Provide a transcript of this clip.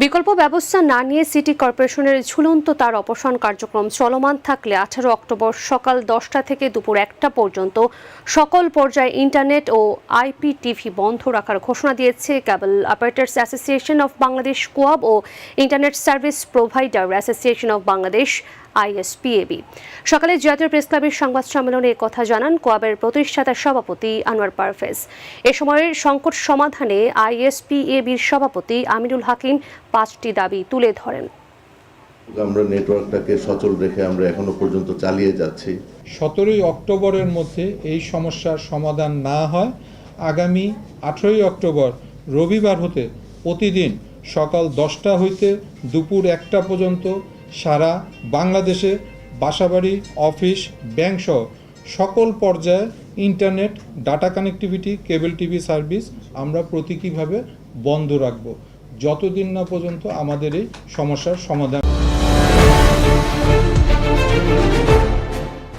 বিকল্প ব্যবস্থা না নিয়ে সিটি কর্পোরেশনের ঝুলন্ত তার অপসারণ কার্যক্রম চলমান থাকলে 18 অক্টোবর সকাল 10টা থেকে দুপুর 1টা পর্যন্ত সকল পর্যায়ে ইন্টারনেট ও আইপিটিভি বন্ধ রাখার ঘোষণা দিয়েছে cable operators association of Bangladesh COAB ও internet service provider association of Bangladesh ISPAB. সকালে জাতীয় প্রেস ক্লাবের সংবাদ সম্মেলনে কথা জানান কোয়াবের প্রতিষ্ঠাতা সভাপতি আনোয়ার পারভেজ। এ সময়ের সংকট সমাধানে আইএসপিএবির সভাপতি আমিনুল হাকিম 5টি দাবি তুলে ধরেন। আমরা নেটওয়ার্কটাকে সচল রেখে আমরা এখনো পর্যন্ত চালিয়ে যাচ্ছি। 17 অক্টোবরের মধ্যে এই সমস্যার সমাধান না হয় আগামী 18 অক্টোবর রবিবার হতে প্রতিদিন সকাল 10টা হইতে দুপুর 1টা পর্যন্ত সারা বাংলাদেশে বাসাবাড়ি, অফিস, ব্যাংকসহ সকল পর্যায়ে internet, data connectivity, cable TV service আমরা প্রতীকীভাবে বন্ধ রাখব যতদিন না পর্যন্ত আমাদের এই সমস্যার সমাধান